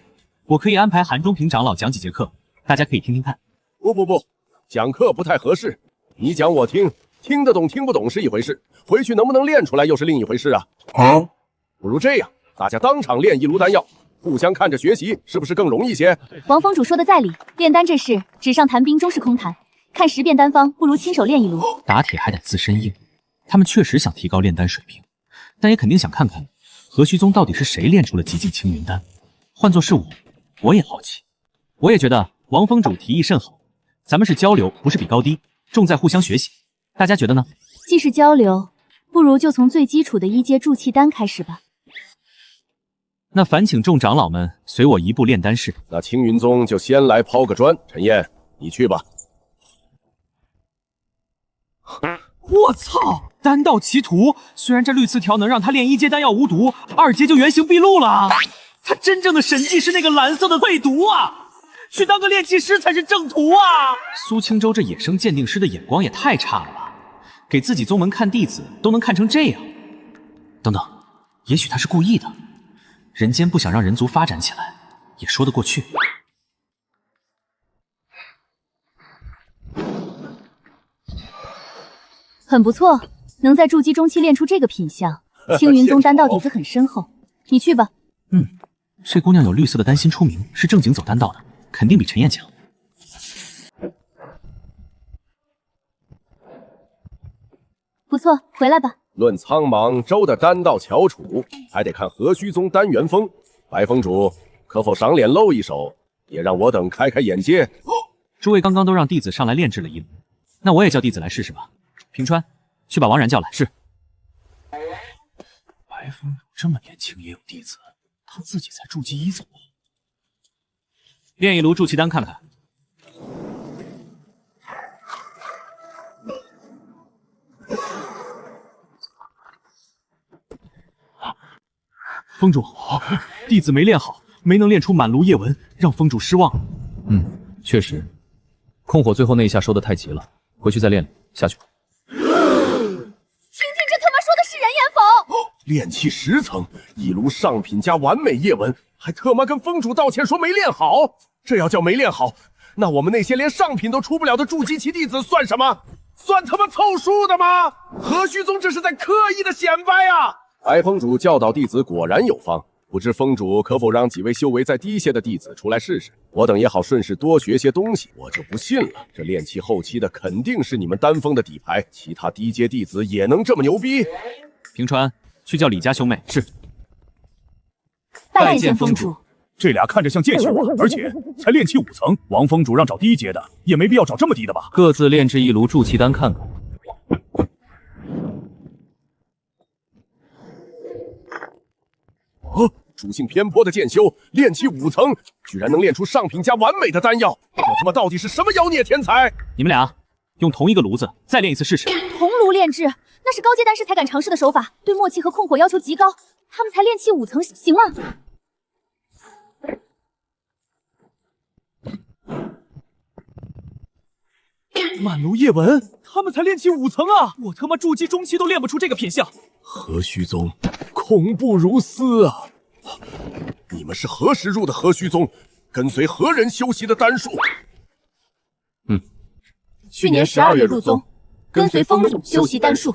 我可以安排韩中平长老讲几节课，大家可以听听看。不，讲课不太合适，你讲我听。听得懂听不懂是一回事，回去能不能练出来又是另一回事啊！不如这样，大家当场炼1炉丹药，互相看着学习，是不是更容易些？王峰主说的在理，炼丹这事纸上谈兵终是空谈，看10遍丹方不如亲手炼1炉。打铁还得自身硬，他们确实想提高炼丹水平，但也肯定想看看何须宗到底是谁炼出了极境青云丹。换作是我也好奇。我也觉得王峰主提议甚好，咱们是交流，不是比高低，重在互相学习。大家觉得呢？既是交流，不如就从最基础的1阶筑气丹开始吧。那烦请众长老们随我一步炼丹室。那青云宗就先来抛个砖，陈燕，你去吧。我操！丹道奇图，虽然这绿词条能让他炼1阶丹药无毒，2阶就原形毕露了。他真正的神技是那个蓝色的废毒啊！去当个炼器师才是正途啊！苏青州这野生鉴定师的眼光也太差了吧！给自己宗门看弟子都能看成这样。等等，也许他是故意的。人间不想让人族发展起来，也说得过去。很不错，能在筑基中期练出这个品相，青云宗丹道底子很深厚。你去吧。这姑娘有绿色的丹心出名，是正经走丹道的，肯定比陈燕强。不错，回来吧。论苍茫，周的丹道翘楚，还得看何须宗丹元峰。白峰主，可否赏脸露一手，也让我等开开眼界？诸位刚刚都让弟子上来炼制了一炉，那我也叫弟子来试试吧。平川，去把王然叫来。是。白峰主这么年轻也有弟子，他自己才筑基1层。炼一炉筑气丹看看。峰主，弟子没练好，没能练出满炉叶纹，让峰主失望。确实，控火最后那一下收得太急了，回去再练练。下去。听听这他妈说的是人言否？炼气10层，一炉上品加完美叶纹，还特妈跟峰主道歉说没练好。这要叫没练好，那我们那些连上品都出不了的筑基期弟子算什么？算他妈凑数的吗？何须宗这是在刻意的显摆啊！白峰主教导弟子果然有方，不知峰主可否让几位修为再低些的弟子出来试试，我等也好顺势多学些东西。我就不信了，这炼气后期的肯定是你们丹峰的底牌，其他低阶弟子也能这么牛逼？平川，去叫李家兄妹。是。拜见峰主。这俩看着像见习我，而且才炼气5层，王峰主让找低阶的，也没必要找这么低的吧？各自炼制一炉筑气丹看看。属性偏颇的剑修，炼气5层，居然能炼出上品加完美的丹药，这他妈到底是什么妖孽天才？你们俩用同一个炉子再炼一次试试。同炉炼制，那是高阶丹师才敢尝试的手法，对默契和控火要求极高。他们才炼气5层，行吗？满炉叶纹，他们才炼气5层啊！我他妈筑基中期都练不出这个品相。何须宗，恐怖如斯啊！你们是何时入的何须宗？跟随何人修习的丹术？去年12月入宗，跟随峰主修习丹术。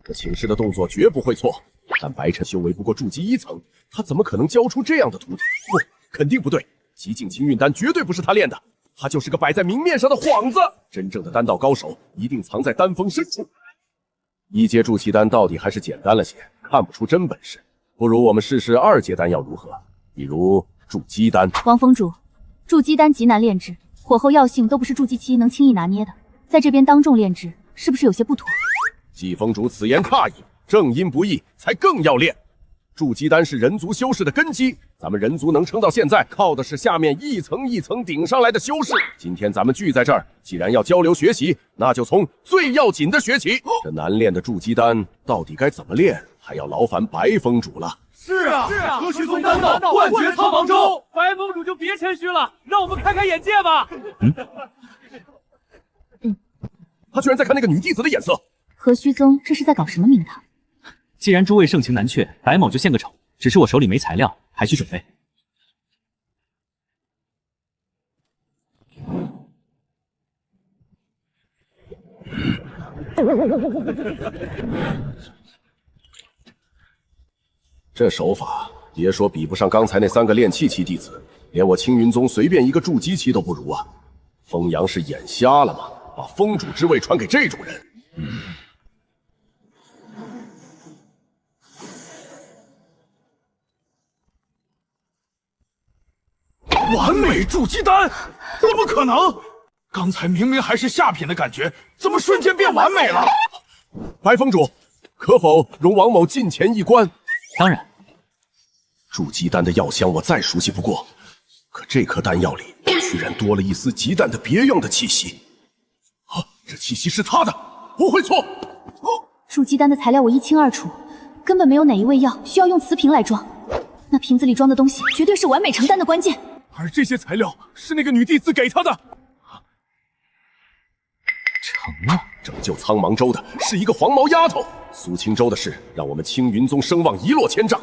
这请示的动作绝不会错，但白晨修为不过筑基1层，他怎么可能教出这样的徒弟？不，肯定不对。极境清运丹绝对不是他练的，他就是个摆在明面上的幌子。真正的丹道高手一定藏在丹峰深处。1阶筑气丹到底还是简单了些，看不出真本事。不如我们试试2阶丹药如何？比如筑基丹。王峰主，筑基丹极难炼制，火候药性都不是筑基期能轻易拿捏的，在这边当众炼制，是不是有些不妥？季峰主此言差矣，正因不易，才更要练。筑基丹是人族修士的根基，咱们人族能撑到现在，靠的是下面一层一层顶上来的修士。今天咱们聚在这儿，既然要交流学习，那就从最要紧的学起。这难练的筑基丹到底该怎么练，还要劳烦白峰主了。是啊，何须宗丹道冠绝苍茫州，白峰主就别谦虚了，让我们开开眼界吧。他居然在看那个女弟子的眼色。何须宗这是在搞什么名堂？既然诸位盛情难却，白某就献个丑，只是我手里没材料，还需准备。这手法，别说比不上刚才那3个炼气期弟子，连我青云宗随便一个筑基期都不如啊！风阳是眼瞎了吗？把峰主之位传给这种人？完美筑基丹，怎么可能？刚才明明还是下品的感觉，怎么瞬间变完美了？白峰主，可否容王某近前一观？当然。筑基丹的药香我再熟悉不过，可这颗丹药里居然多了一丝极淡的别样的气息。这气息是他的，不会错。筑基丹的材料我一清二楚，根本没有哪一味药需要用瓷瓶来装。那瓶子里装的东西绝对是完美成丹的关键。而这些材料是那个女弟子给他的。成了，拯救苍茫州的是一个黄毛丫头。苏青州的事让我们青云宗声望一落千丈。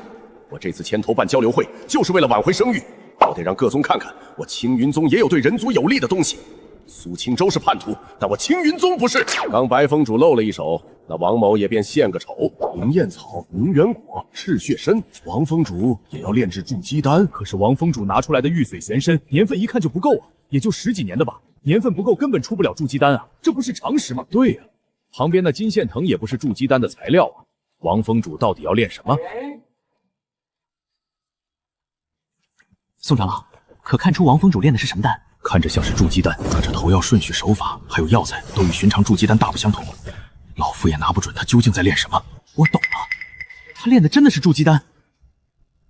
我这次牵头办交流会，就是为了挽回声誉。我得让各宗看看，我青云宗也有对人族有利的东西。苏青州是叛徒，但我青云宗不是。刚白风主露了一手，那王某也便献个丑。灵验草、宁远果、赤血参，王峰主也要炼制筑基丹。可是王峰主拿出来的玉髓玄参年份一看就不够啊，也就10几年的吧，年份不够根本出不了筑基丹啊，这不是常识吗？对呀，旁边的金线藤也不是筑基丹的材料啊。王峰主到底要炼什么？宋长老，可看出王峰主炼的是什么丹？看着像是筑基丹，可这投药顺序、手法还有药材都与寻常筑基丹大不相同。老夫也拿不准他究竟在炼什么。我懂了，他炼的真的是筑基丹。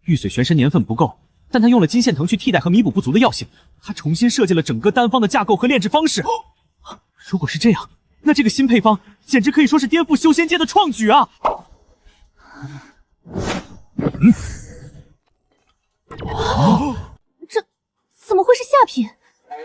玉髓玄参年份不够，但他用了金线藤去替代和弥补不足的药性，他重新设计了整个丹方的架构和炼制方式。如果是这样，那这个新配方简直可以说是颠覆修仙界的创举啊！这怎么会是下品？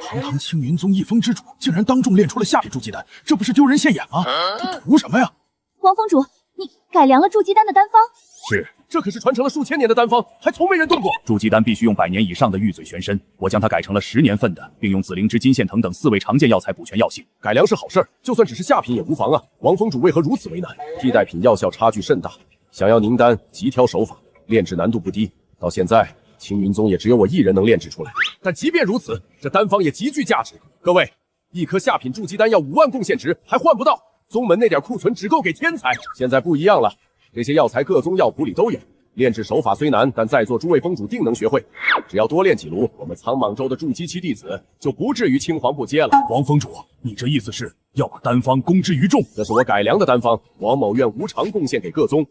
堂堂青云宗一峰之主，竟然当众炼出了下品筑基丹，这不是丢人现眼吗？这图什么呀？王峰主，你改良了筑基丹的丹方？是，这可是传承了数千年的丹方，还从没人动过。筑基丹必须用100年以上的玉髓玄参，我将它改成了10年份的，并用紫灵芝、金线藤等4味常见药材补全药性。改良是好事，就算只是下品也无妨啊。王峰主为何如此为难？替代品药效差距甚大，想要凝丹，极挑手法，炼制难度不低。到现在，青云宗也只有我一人能炼制出来。但即便如此，这丹方也极具价值。各位，一颗下品筑基丹要5万贡献值，还换不到。宗门那点库存只够给天才，现在不一样了。这些药材各宗药谱里都有，炼制手法虽难，但在座诸位峰主定能学会。只要多炼几炉，我们苍莽州的筑基期弟子就不至于青黄不接了。王峰主，你这意思是要把丹方公之于众？这是我改良的丹方，王某愿无偿贡献给各宗。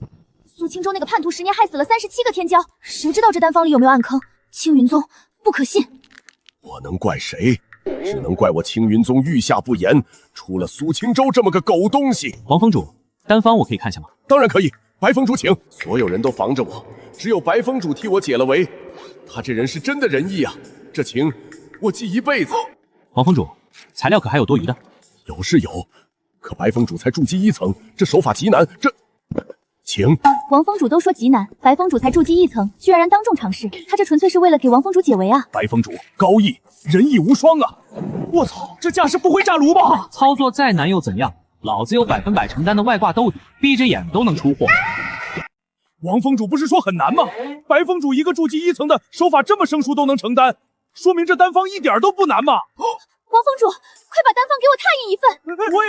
苏青州那个叛徒10年害死了37个天骄，谁知道这丹方里有没有暗坑？青云宗不可信。我能怪谁？只能怪我青云宗御下不严，出了苏青州这么个狗东西。王峰主，丹方我可以看下吗？当然可以。白峰主请。所有人都防着我，只有白峰主替我解了围。他这人是真的仁义啊，这情我记一辈子。王峰主，材料可还有多余的？有是有，可白峰主才筑基1层，这手法极难，这请。王峰主都说极难，白峰主才筑基1层，居然当众尝试，他这纯粹是为了给王峰主解围啊！白峰主高义仁义无双啊！我操，这架势不会炸炉吧？操作再难又怎样？老子有100%成丹的外挂兜底，闭着眼都能出货。王峰主不是说很难吗？白峰主一个筑基1层的手法这么生疏都能成丹，说明这丹方一点都不难嘛！王峰主，快把丹方给我拓印一份！我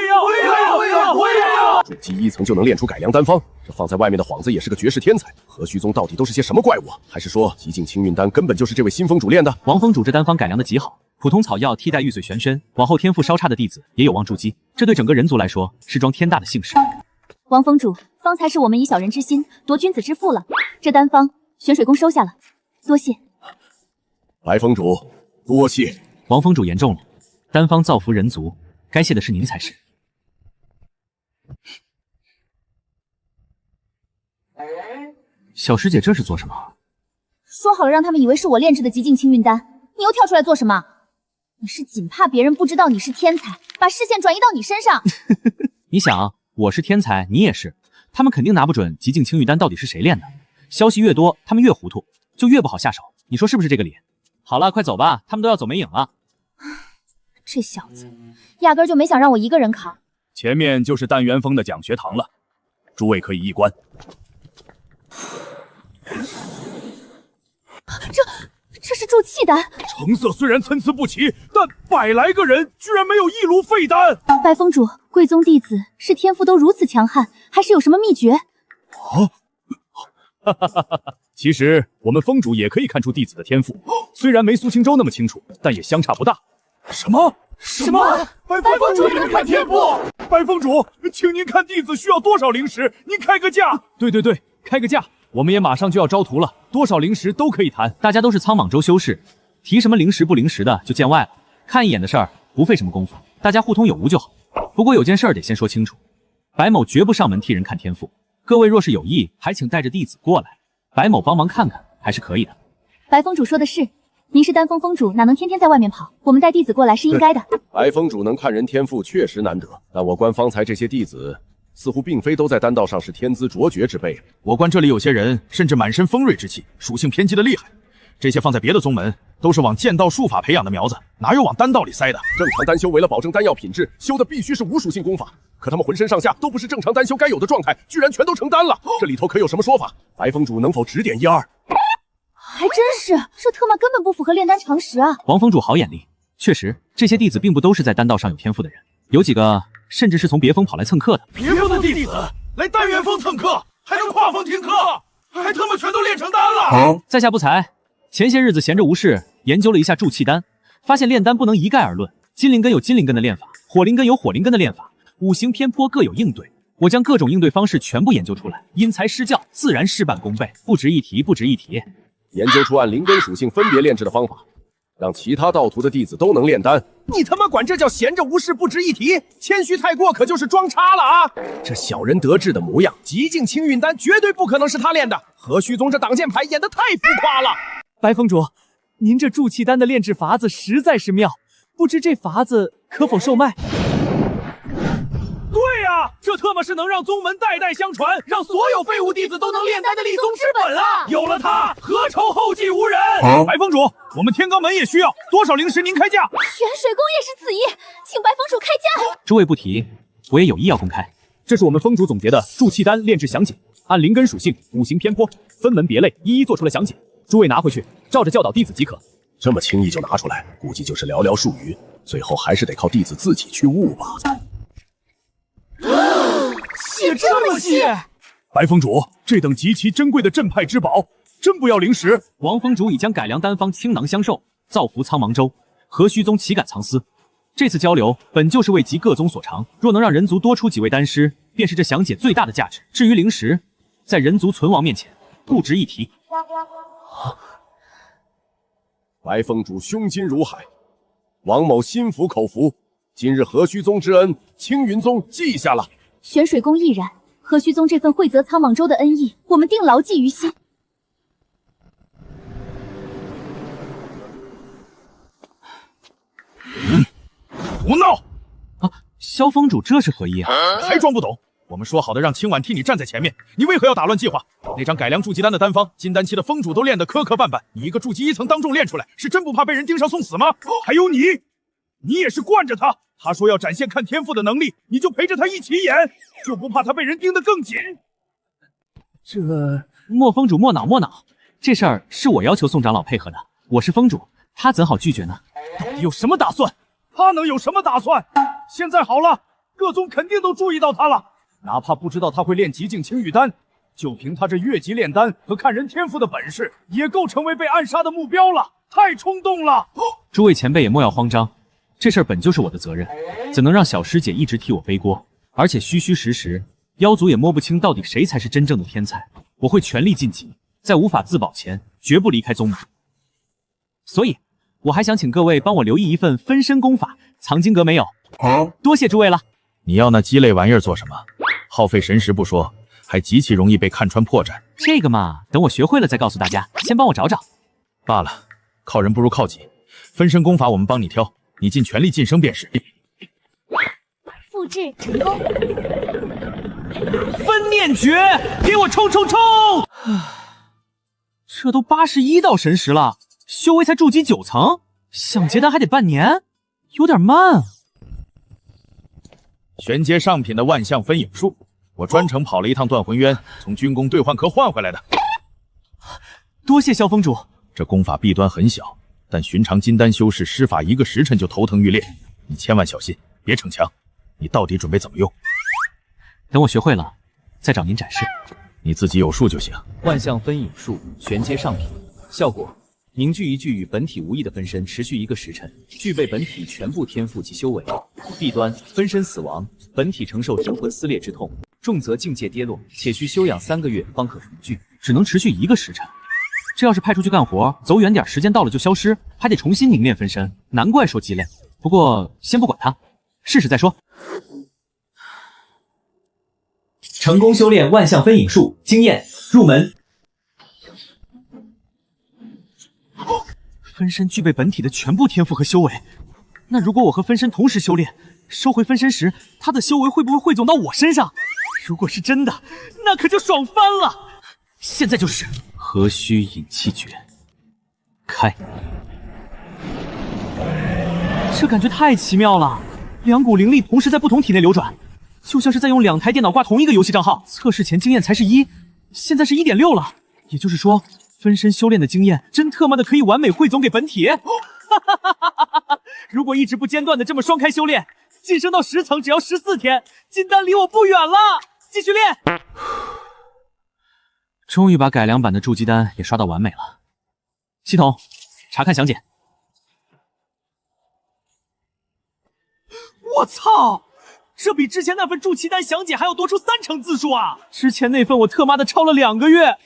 也要！筑基1层就能炼出改良丹方，这放在外面的幌子也是个绝世天才。何须宗到底都是些什么怪物啊？还是说极境青运丹根本就是这位新峰主炼的？王峰主这丹方改良的极好，普通草药替代玉髓玄参，往后天赋稍差的弟子也有望筑基，这对整个人族来说是桩天大的幸事。王峰主，方才是我们以小人之心夺君子之腹了，这丹方玄水宫收下了，多谢。白峰主，多谢。王峰主言重了，丹方造福人族，该谢的是您才是。小师姐这是做什么？说好了让他们以为是我炼制的极境青运丹，你又跳出来做什么？你是仅怕别人不知道你是天才，把视线转移到你身上。你想，我是天才，你也是，他们肯定拿不准极境青玉丹到底是谁炼的。消息越多，他们越糊涂，就越不好下手。你说是不是这个理？好了，快走吧，他们都要走没影了。这小子压根就没想让我一个人扛。前面就是淡元峰的讲学堂了，诸位可以一观。这是筑气丹，成色虽然参差不齐，但100来个人居然没有一炉废丹。白峰主，贵宗弟子是天赋都如此强悍，还是有什么秘诀？其实我们峰主也可以看出弟子的天赋，虽然没苏青州那么清楚，但也相差不大。什么？白峰主也能看天赋？白峰主，请您看弟子需要多少灵石，您开个价。对，开个价。我们也马上就要招徒了，多少灵石都可以谈。大家都是苍莽州修士，提什么灵石不灵石的就见外了。看一眼的事儿不费什么功夫，大家互通有无就好。不过有件事儿得先说清楚，白某绝不上门替人看天赋。各位若是有意，还请带着弟子过来，白某帮忙看看还是可以的。白峰主说的是，您是丹峰峰主，哪能天天在外面跑？我们带弟子过来是应该的。白峰主能看人天赋确实难得，但我观方才这些弟子似乎并非都在丹道上是天资卓绝之辈。我观这里有些人甚至满身锋锐之气，属性偏激的厉害。这些放在别的宗门都是往剑道术法培养的苗子，哪有往丹道里塞的？正常丹修为了保证丹药品质，修的必须是无属性功法，可他们浑身上下都不是正常丹修该有的状态，居然全都成丹了。这里头可有什么说法？白风主能否指点一二？还真是，这特么根本不符合炼丹常识啊！王峰主好眼力，确实，这些弟子并不都是在丹道上有天赋的人，有几个甚至是从别峰跑来蹭课的。别峰的弟子来丹元峰蹭课，还能跨峰听课，还他妈全都练成丹了！在下不才，前些日子闲着无事，研究了一下筑气丹，发现炼丹不能一概而论，金灵根有金灵根的练法，火灵根有火灵根的练法，五行偏颇各有应对。我将各种应对方式全部研究出来，因材施教，自然事半功倍，不值一提，不值一提。研究出按灵根属性分别炼制的方法，让其他道途的弟子都能炼丹。你他妈管这叫闲着无事不值一提？谦虚太过，可就是装叉了啊！这小人得志的模样，极境清运丹绝对不可能是他炼的。何须宗这挡箭牌演得太浮夸了。白峰主，您这筑气丹的炼制法子实在是妙，不知这法子可否售卖？对呀，这特么是能让宗门代代相传，让所有废物弟子都能炼丹的立宗之本啊！有了它，何愁后继无人？白峰主，我们天罡门也需要，多少灵石您开价？玄水宫也是此意，请白峰主开价。诸位不提，我也有意要公开。这是我们峰主总结的筑气丹炼制详解，按灵根属性、五行偏颇分门别类，一一做出了详解。诸位拿回去，照着教导弟子即可。这么轻易就拿出来，估计就是寥寥数语，最后还是得靠弟子自己去悟吧。写这么细！白峰主，这等极其珍贵的镇派之宝，真不要零食。王峰主已将改良丹方倾囊相授，造福苍茫州，何须宗岂敢藏私？这次交流本就是为集各宗所长，若能让人族多出几位丹师，便是这详解最大的价值。至于灵石，在人族存亡面前，不值一提。白峰主胸襟如海，王某心服口服。今日何须宗之恩，青云宗记下了。玄水宫亦然，何须宗这份惠泽苍茫州的恩义，我们定牢记于心。胡闹！啊，萧峰主这是何意啊？还装不懂？我们说好的让青婉替你站在前面，你为何要打乱计划？那张改良筑基丹的丹方，金丹期的峰主都练得磕磕绊绊，你一个筑基1层当众练出来，是真不怕被人盯上送死吗？还有你也是惯着他。他说要展现看天赋的能力，你就陪着他一起演，就不怕他被人盯得更紧？这莫峰主莫恼，这事儿是我要求宋长老配合的，我是峰主，他怎好拒绝呢？到底有什么打算？他能有什么打算？现在好了，各宗肯定都注意到他了，哪怕不知道他会练极境青玉丹，就凭他这越级炼丹和看人天赋的本事，也够成为被暗杀的目标了。太冲动了！诸位前辈也莫要慌张。这事儿本就是我的责任，怎能让小师姐一直替我背锅？而且虚虚实实，妖族也摸不清到底谁才是真正的天才。我会全力晋级，在无法自保前，绝不离开宗门。所以，我还想请各位帮我留意一份分身功法，藏经阁没有？多谢诸位了。你要那鸡肋玩意儿做什么？耗费神识不说，还极其容易被看穿破绽。这个嘛，等我学会了再告诉大家。先帮我找找。罢了，靠人不如靠己。分身功法我们帮你挑。你尽全力晋升便是。复制成功。分念诀，给我冲！这都81道神识了，修为才筑基9层，想结丹还得半年，有点慢。玄阶上品的万象分影术，我专程跑了一趟断魂渊，从军工兑换壳换回来的。多谢萧峰主。这功法弊端很小。但寻常金丹修士施法1个时辰就头疼欲裂，你千万小心，别逞强。你到底准备怎么用？等我学会了，再找您展示。你自己有数就行。万象分影术，玄阶上品，效果：凝聚一具与本体无异的分身，持续1个时辰，具备本体全部天赋及修为。弊端：分身死亡，本体承受神魂撕裂之痛，重则境界跌落，且需休养3个月方可重聚，只能持续1个时辰。这要是派出去干活，走远点，时间到了就消失，还得重新凝练分身，难怪说鸡肋。不过先不管他，试试再说。成功修炼万象分影术，经验入门。分身具备本体的全部天赋和修为，那如果我和分身同时修炼，收回分身时，他的修为会不会汇总到我身上？如果是真的，那可就爽翻了。现在就是。何须引气诀，开。这感觉太奇妙了，两股灵力同时在不同体内流转，就像是在用2台电脑挂同一个游戏账号。测试前经验才是1，现在是1.6了，也就是说，分身修炼的经验真特妈的可以完美汇总给本体。如果一直不间断的这么双开修炼，晋升到10层只要14天，金丹离我不远了。继续练。终于把改良版的筑基丹也刷到完美了。系统，查看详解。我操！这比之前那份筑基丹详解还要多出30%字数啊！之前那份我特妈的抄了2个月，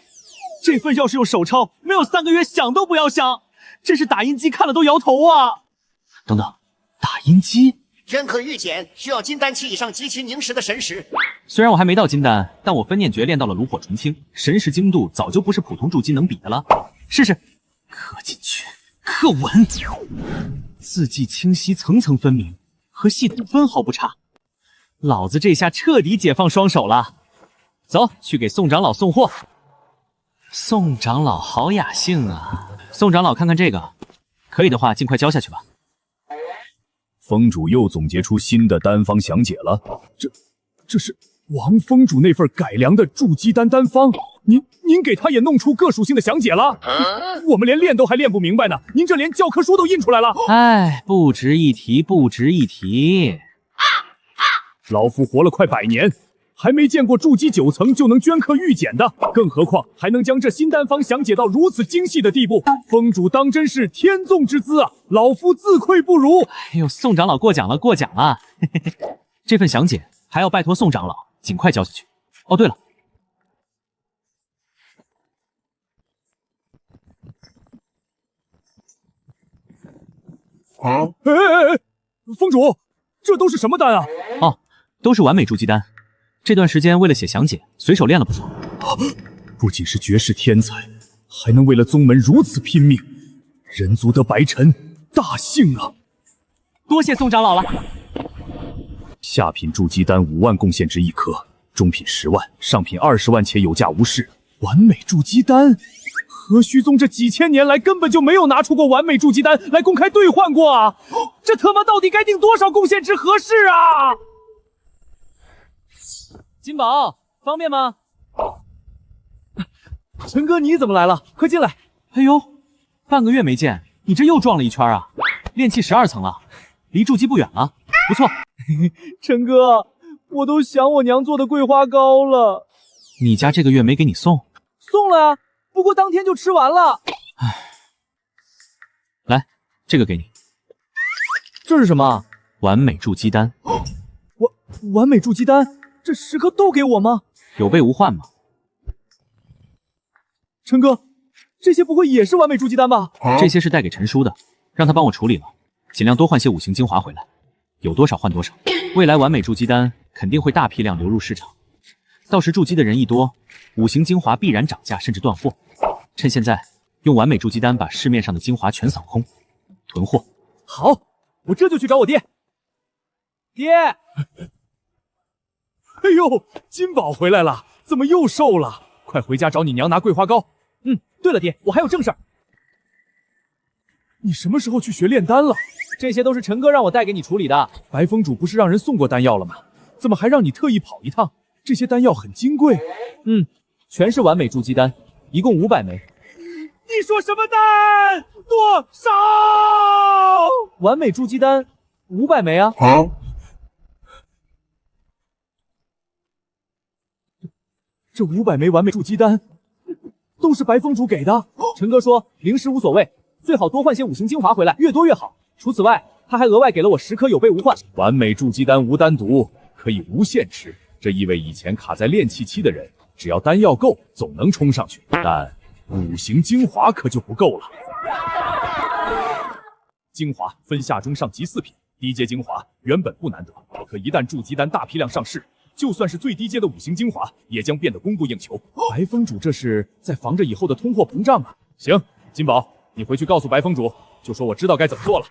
这份要是用手抄，没有3个月想都不要想，真是打印机看了都摇头啊！等等，打印机？镌刻玉简需要金丹期以上极其凝实的神识。虽然我还没到金丹，但我分念诀练到了炉火纯青，神识精度早就不是普通筑基能比的了。试试，刻进去，刻稳，字迹清晰，层层分明，和系统分毫不差。老子这下彻底解放双手了。走，去给宋长老送货。宋长老好雅兴啊！宋长老，看看这个，可以的话尽快交下去吧。封主又总结出新的丹方详解了，这是王封主那份改良的筑基丹丹方，您给他也弄出各属性的详解了？我们连练都还练不明白呢，您这连教科书都印出来了？哎，不值一提，不值一提。老夫活了快100年，还没见过筑基9层就能镌刻玉简的，更何况还能将这新丹方详解到如此精细的地步。封主当真是天纵之资啊，老夫自愧不如。哎呦，宋长老过奖了，过奖了。这份详解还要拜托宋长老尽快交下去。哦，对了，封主，这都是什么丹啊？哦，都是完美筑基丹。这段时间为了写详解，随手练了不少。不仅是绝世天才，还能为了宗门如此拼命，人族得白尘，大幸啊！多谢宋长老了。下品筑基丹5万贡献值1颗，中品10万，上品20万，且有价无市。完美筑基丹，何须宗这几千年来根本就没有拿出过完美筑基丹来公开兑换过啊！这他妈到底该定多少贡献值合适啊？金宝，方便吗？陈哥，你怎么来了？快进来！哎呦，半个月没见，你这又撞了一圈啊！炼气12层了，离筑基不远了，不错。陈哥，我都想我娘做的桂花糕了。你家这个月没给你送？送了呀，不过当天就吃完了。唉，来，这个给你。这是什么？完美筑基丹。完美筑基丹，这10颗都给我吗？有备无患嘛。陈哥，这些不会也是完美筑基丹吧？这些是带给陈叔的，让他帮我处理了，尽量多换些5行精华回来，有多少换多少。未来完美筑基丹肯定会大批量流入市场，到时筑基的人一多，5行精华必然涨价甚至断货。趁现在用完美筑基丹把市面上的精华全扫空，囤货。好，我这就去找我爹。爹，哎呦，金宝回来了，怎么又瘦了？快回家找你娘拿桂花糕。对了爹，我还有正事儿。你什么时候去学炼丹了？这些都是陈哥让我带给你处理的。白风主不是让人送过丹药了吗？怎么还让你特意跑一趟？这些丹药很金贵。全是完美筑基丹，一共500枚。你说什么丹？多少？完美筑基丹500枚啊！这500枚完美筑基丹都是白风主给的。陈哥说零食无所谓，最好多换些5行精华回来，越多越好。除此外，他还额外给了我10颗有备无患。完美筑基丹无丹毒，可以无限吃，这意味以前卡在炼气期的人，只要丹药够，总能冲上去。但5行精华可就不够了。精华分下中上级4品，低阶精华原本不难得，可一旦筑基丹大批量上市，就算是最低阶的5行精华，也将变得供不应求。白风主这是在防着以后的通货膨胀啊！行，金宝，你回去告诉白风主，就说我知道该怎么做了。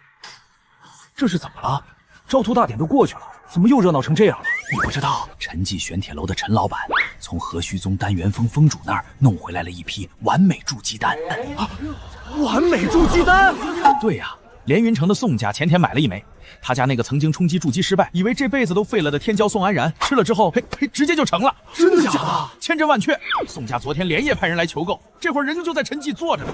这是怎么了？招徒大典都过去了，怎么又热闹成这样了？你不知道，陈记玄铁楼的陈老板从何须宗丹元峰峰主那儿弄回来了一批完美筑基丹。完美筑基丹。对呀，连云城的宋家前天买了一枚，他家那个曾经冲击筑基失败，以为这辈子都废了的天骄宋安然，吃了之后，嘿，直接就成了。真的假的？千真万确。宋家昨天连夜派人来求购，这会儿人就在陈记坐着呢，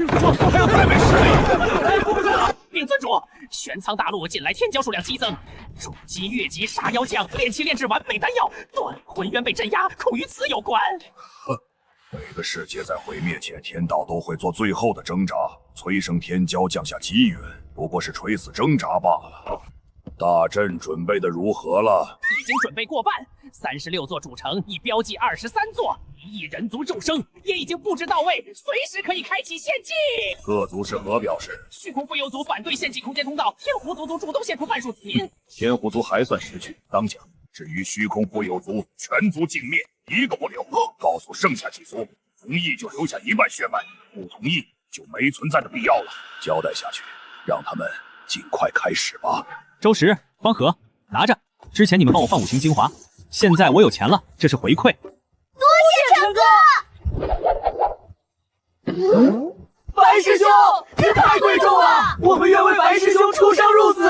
还有再没实力。禀尊主，玄苍大陆近来天骄数量激增，筑基越级杀妖将炼气炼制完美丹药，断魂渊被镇压，恐与此有关。每个世界在毁灭前，天道都会做最后的挣扎，催生天骄，降下机缘，不过是垂死挣扎罢了。大阵准备的如何了？已经准备过半，36座主城已标记23座，1亿人族骤生也已经布置到位，随时可以开启献祭。各族是何表示？虚空复游族反对献祭空间通道，天狐族主动献出半数子民。天狐族还算识趣，当讲。至于虚空复游族，全族尽灭，一个不留。告诉剩下几族，同意就留下1半血脉，不同意就没存在的必要了。交代下去，让他们尽快开始吧。周石、方和，拿着。之前你们帮我换5星精华，现在我有钱了，这是回馈。多谢陈哥。白师兄，这太贵重了，我们愿为白师兄出生入死。